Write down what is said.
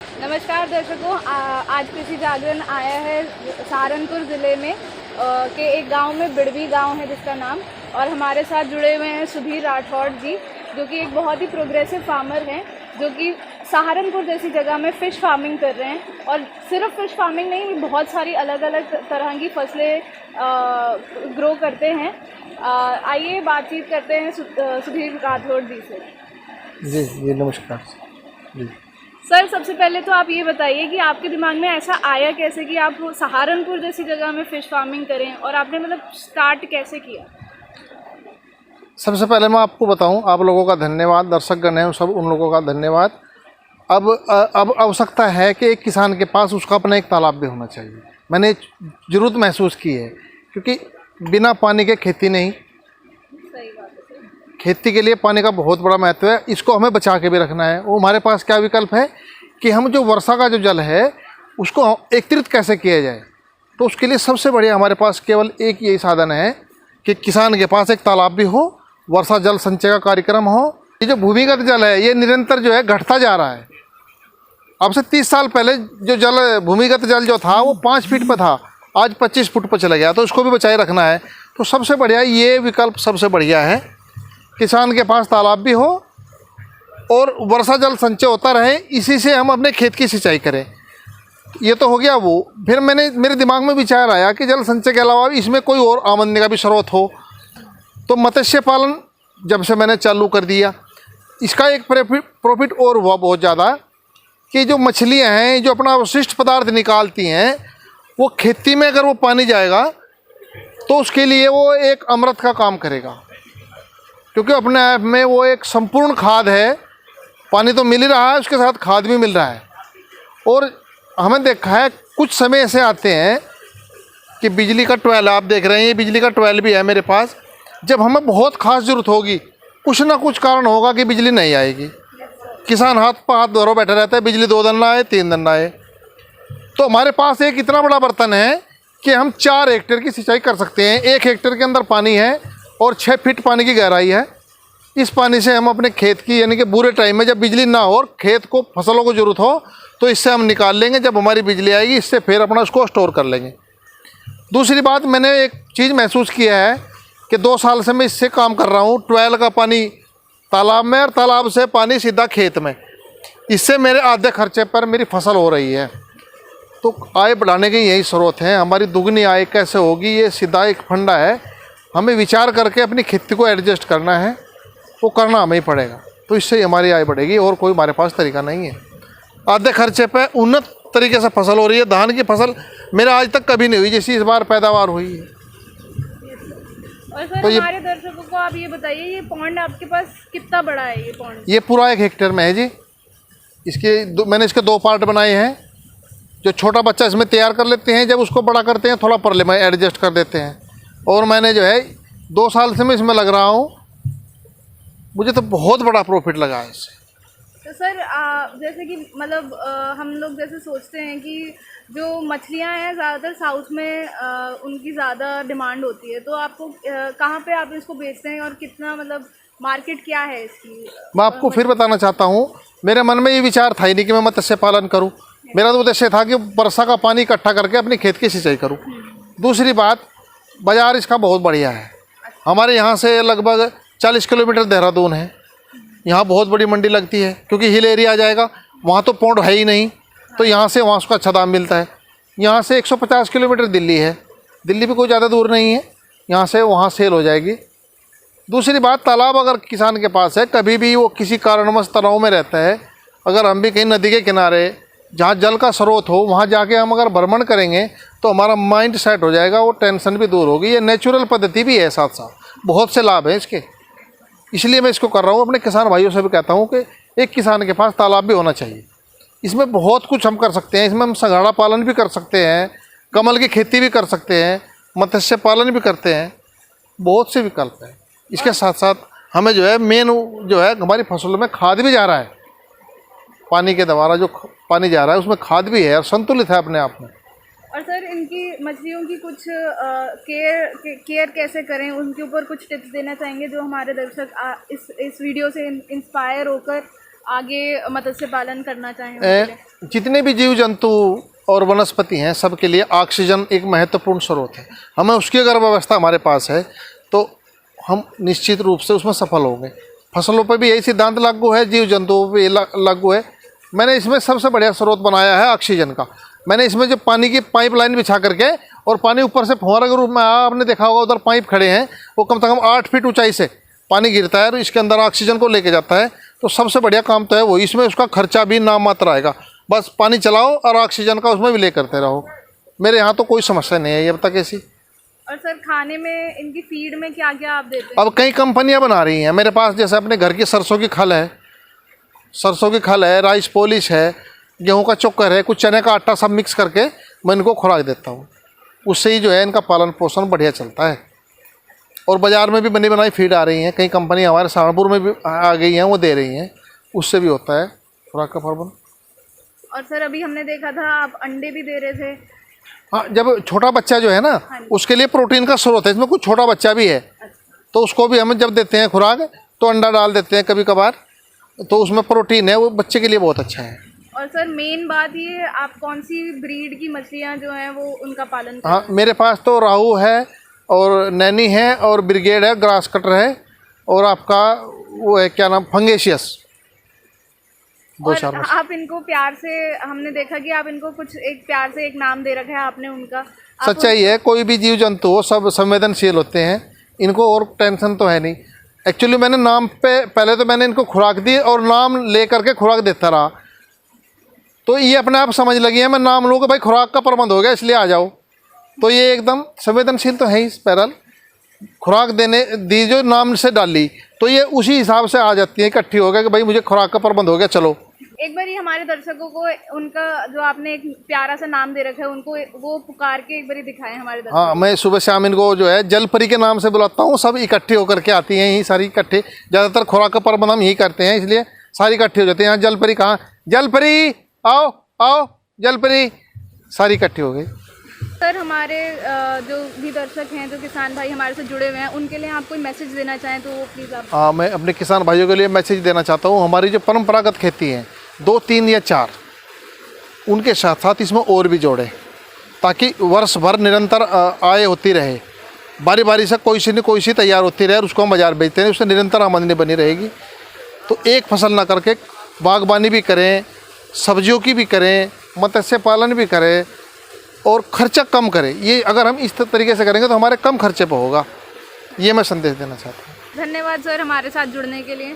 नमस्कार दर्शकों, आज कृषि जागरण आया है सहारनपुर ज़िले में के एक गांव में, बिड़वी गांव है जिसका नाम। और हमारे साथ जुड़े हुए हैं सुधीर राठौड़ जी, जो कि एक बहुत ही प्रोग्रेसिव फार्मर हैं, जो कि सहारनपुर जैसी जगह में फ़िश फार्मिंग कर रहे हैं। और सिर्फ फ़िश फार्मिंग नहीं, बहुत सारी अलग अलग तरह की फसलें ग्रो करते हैं। आइए बातचीत करते हैं सुधीर राठौड़ जी से। जी नमस्कार जी। सर, सबसे पहले तो आप ये बताइए कि आपके दिमाग में ऐसा आया कैसे कि आप सहारनपुर जैसी जगह में फ़िश फार्मिंग करें, और आपने मतलब स्टार्ट कैसे किया? सबसे पहले मैं आपको बताऊं, आप लोगों का धन्यवाद, दर्शकगण हैं सब उन लोगों का धन्यवाद। अब आवश्यकता है कि एक किसान के पास उसका अपना एक तालाब भी होना चाहिए। मैंने ज़रूरत महसूस की है, क्योंकि बिना पानी के खेती नहीं। सही बात है सर। खेती के लिए पानी का बहुत बड़ा महत्व है, इसको हमें बचा के भी रखना है। वो हमारे पास क्या विकल्प है कि हम जो वर्षा का जो जल है उसको एकत्रित कैसे किया जाए। तो उसके लिए सबसे बढ़िया हमारे पास केवल एक यही साधन है कि किसान के पास एक तालाब भी हो, वर्षा जल संचय का कार्यक्रम हो। ये जो भूमिगत जल है ये निरंतर जो है घटता जा रहा है। अब से 30 साल पहले जो जल भूमिगत जल जो था वो 5 फीट पर था, आज 25 फुट पर चला गया। तो उसको भी बचाए रखना है। तो सबसे बढ़िया ये विकल्प सबसे बढ़िया है, किसान के पास तालाब भी हो और वर्षा जल संचय होता रहे, इसी से हम अपने खेत की सिंचाई करें। ये तो हो गया वो। फिर मेरे दिमाग में विचार आया कि जल संचय के अलावा इसमें कोई और आमदनी का भी स्रोत हो। तो मत्स्य पालन जब से मैंने चालू कर दिया, इसका एक प्रॉफिट और हुआ बहुत ज़्यादा कि जो मछलियां हैं जो अपना अवशिष्ट पदार्थ निकालती हैं, वो खेती में अगर वो पानी जाएगा तो उसके लिए वो एक अमृत का काम करेगा, क्योंकि अपने आप में वो एक संपूर्ण खाद है। पानी तो मिल ही रहा है, उसके साथ खाद भी मिल रहा है। और हमें देखा है कुछ समय ऐसे आते हैं कि बिजली का ट्वेल, आप देख रहे हैं ये बिजली का ट्वेल भी है मेरे पास। जब हमें बहुत खास ज़रूरत होगी, कुछ ना कुछ कारण होगा कि बिजली नहीं आएगी। किसान हाथ पर हाथ धरो बैठा रहता है, बिजली 2 दिन ना आए 3 दिन ना आए। तो हमारे पास एक इतना बड़ा बर्तन है कि हम 4 हेक्टेयर की सिंचाई कर सकते हैं। 1 हेक्टेयर के अंदर पानी है और 6 फीट पानी की गहराई है। इस पानी से हम अपने खेत की, यानी कि बुरे टाइम में जब बिजली ना हो और खेत को फसलों को ज़रूरत हो, तो इससे हम निकाल लेंगे। जब हमारी बिजली आएगी इससे फिर अपना उसको स्टोर कर लेंगे। दूसरी बात, मैंने एक चीज़ महसूस किया है कि 2 साल से मैं इससे काम कर रहा हूँ। ट्वेल का पानी तालाब में और तालाब से पानी सीधा खेत में। इससे मेरे आधे खर्चे पर मेरी फसल हो रही है। तो आय बढ़ाने के यही स्रोत हैं। हमारी दुगनी आय कैसे होगी, ये सीधा एक फंडा है। हमें विचार करके अपनी खेती को एडजस्ट करना है, वो करना हमें ही पड़ेगा। तो इससे हमारी आय बढ़ेगी, और कोई हमारे पास तरीका नहीं है। आधे खर्चे पे उन्नत तरीके से फसल हो रही है। धान की फसल मेरा आज तक कभी नहीं हुई जैसी इस बार पैदावार हुई है। और सर, तो हमारे दर्शकों को आप ये बताइए, ये पॉन्ड आपके पास कितना बड़ा है? ये पॉन्ड ये पूरा 1 हेक्टेयर में है जी। मैंने इसके 2 पार्ट बनाए हैं। जो छोटा बच्चा इसमें तैयार कर लेते हैं, जब उसको बड़ा करते हैं थोड़ा परले में एडजस्ट कर देते हैं। और मैंने जो है 2 साल से मैं इसमें लग रहा हूँ, मुझे तो बहुत बड़ा प्रॉफिट लगा है इससे। तो सर, जैसे कि मतलब हम लोग जैसे सोचते हैं कि जो मछलियां हैं ज़्यादातर साउथ में उनकी ज़्यादा डिमांड होती है। तो आपको कहाँ पे आप इसको बेचते हैं, और कितना मतलब मार्केट क्या है इसकी? मैं आपको फिर बताना चाहता हूँ, मेरे मन में ये विचार था ही नहीं कि मैं मत्स्य पालन करूँ। मेरा तो उद्देश्य था कि वर्षा का पानी इकट्ठा करके अपनी खेत की सिंचाई करूँ। दूसरी बात, बाज़ार इसका बहुत बढ़िया है। हमारे यहाँ से लगभग 40 किलोमीटर देहरादून है। यहाँ बहुत बड़ी मंडी लगती है, क्योंकि हिल एरिया आ जाएगा, वहाँ तो पौंड है ही नहीं। तो यहाँ से वहाँ उसका अच्छा दाम मिलता है। यहाँ से 150 किलोमीटर दिल्ली है। दिल्ली भी कोई ज़्यादा दूर नहीं है, यहाँ से वहाँ सेल हो जाएगी। दूसरी बात, तालाब अगर किसान के पास है, कभी भी वो किसी कारणवश तनाव में रहता है, अगर हम भी कहीं नदी के किनारे जहाँ जल का स्रोत हो वहाँ जाके हम अगर भ्रमण करेंगे तो हमारा माइंड सेट हो जाएगा, वो टेंशन भी दूर होगी। ये नेचुरल पद्धति भी है, साथ साथ बहुत से लाभ हैं इसके। इसलिए मैं इसको कर रहा हूँ। अपने किसान भाइयों से भी कहता हूँ कि एक किसान के पास तालाब भी होना चाहिए। इसमें बहुत कुछ हम कर सकते हैं। इसमें हम संघाड़ा पालन भी कर सकते हैं, कमल की खेती भी कर सकते हैं, मत्स्य पालन भी करते हैं। बहुत से विकल्प हैं। इसके साथ साथ हमें जो है मेन जो है हमारी फसलों में खाद भी जा रहा है। पानी के द्वारा जो पानी जा रहा है उसमें खाद भी है और संतुलित है अपने आप में। और सर, इनकी मछलियों की कुछ केयर कैसे करें, उनके ऊपर कुछ टिप्स देना चाहेंगे जो हमारे दर्शक इस वीडियो से इंस्पायर होकर आगे मत्स्य पालन करना चाहें उनके लिए? जितने भी जीव जंतु और वनस्पति हैं सबके लिए ऑक्सीजन एक महत्वपूर्ण स्रोत है। हमें उसकी अगर व्यवस्था हमारे पास है तो हम निश्चित रूप से उसमें सफल होंगे। फसलों पर भी यही सिद्धांत लागू है, जीव जंतुओं पर लागू है। मैंने इसमें सबसे बढ़िया स्रोत बनाया है ऑक्सीजन का। मैंने इसमें जो पानी की पाइपलाइन बिछा करके और पानी ऊपर से फुहारा के रूप में, आपने देखा होगा उधर पाइप खड़े हैं, वो कम से कम 8 फीट ऊंचाई से पानी गिरता है और इसके अंदर ऑक्सीजन को लेके जाता है। तो सबसे बढ़िया काम तो है वो। इसमें उसका खर्चा भी नाम मात्र आएगा, बस पानी चलाओ और ऑक्सीजन का उसमें विलय करते रहो। मेरे यहाँ तो कोई समस्या नहीं है अब तक ऐसी। और सर खाने में इनकी फीड में क्या क्या आप देते हैं? अब कई कंपनियाँ बना रही हैं मेरे पास, जैसे अपने घर की सरसों की खल है, राइस पॉलिश है, गेहूं का चोकर है, कुछ चने का आटा, सब मिक्स करके मैं इनको खुराक देता हूँ। उससे ही जो है इनका पालन पोषण बढ़िया चलता है। और बाज़ार में भी बनी बनाई फीड आ रही हैं, कई कंपनी हमारे सहारनपुर में भी आ गई हैं, वो दे रही हैं, उससे भी होता है खुराक का प्रबंध। और सर अभी हमने देखा था आप अंडे भी दे रहे थे। हाँ, जब छोटा बच्चा जो है ना, उसके लिए प्रोटीन का स्रोत है, इसमें कुछ छोटा बच्चा भी है, तो उसको भी हम जब देते हैं खुराक तो अंडा डाल देते हैं कभी कभार, तो उसमें प्रोटीन है, वो बच्चे के लिए बहुत अच्छा है। और सर मेन बात ये, आप कौन सी ब्रीड की मछलियाँ जो हैं वो उनका पालन करते हैं? हाँ, मेरे पास तो राहू है और नैनी है और ब्रिगेड है, ग्रास कटर है, और आपका वो है क्या नाम, फंगेशियस, और आप इनको प्यार से, हमने देखा कि आप इनको कुछ एक प्यार से एक नाम दे रखा है आपने उनका। सच्चाई है, कोई भी जीव जंतु हो सब संवेदनशील होते हैं, इनको और टेंशन तो है नहीं। एक्चुअली मैंने नाम पे पहले तो मैंने इनको खुराक दी और नाम ले करके खुराक देता रहा, तो ये अपने आप समझ लगी है मैं नाम लूँ कि भाई खुराक का प्रबंध हो गया इसलिए आ जाओ। तो ये एकदम संवेदनशील तो है ही, पैरल खुराक देने दी जो नाम से डाली तो ये उसी हिसाब से आ जाती है, इकट्ठी हो गया कि भाई मुझे खुराक का प्रबंध हो गया चलो। एक बार हमारे दर्शकों को उनका जो आपने एक प्यारा सा नाम दे रखा है उनको वो पुकार के एक बार दिखाएं हमारे दर्शकों। हाँ, मैं सुबह शाम इनको जो है जलपरी के नाम से बुलाता हूँ, सब इकट्ठे होकर के आती हैं, यही सारी इकट्ठे, ज़्यादातर खुराक का प्रबंध हम यही करते हैं इसलिए सारी इकट्ठी हो जाती हैं। यहाँ जलपरी कहाँ, जलपरी आओ आओ, जलपरी सारी इकट्ठी हो गई। सर हमारे जो भी दर्शक हैं, जो किसान भाई हमारे से जुड़े हुए हैं, उनके लिए आप कोई मैसेज देना चाहें तो वो प्लीज़ आप। हाँ, मैं अपने किसान भाइयों के लिए मैसेज देना चाहता हूँ। हमारी जो परंपरागत खेती है 2, 3 या 4, उनके साथ साथ इसमें और भी जोड़ें ताकि वर्ष भर निरंतर आय होती रहे, बारी बारी से कोई सी तैयार होती रहे और उसको हम बाजार बेचते हैं, उससे निरंतर आमदनी बनी रहेगी। तो एक फसल ना करके बागबानी भी करें, सब्जियों की भी करें, मत्स्य पालन भी करें और खर्चा कम करें। ये अगर हम इस तरीके से करेंगे तो हमारे कम खर्चे पर होगा, ये मैं संदेश देना चाहता हूँ। धन्यवाद सर हमारे साथ जुड़ने के लिए।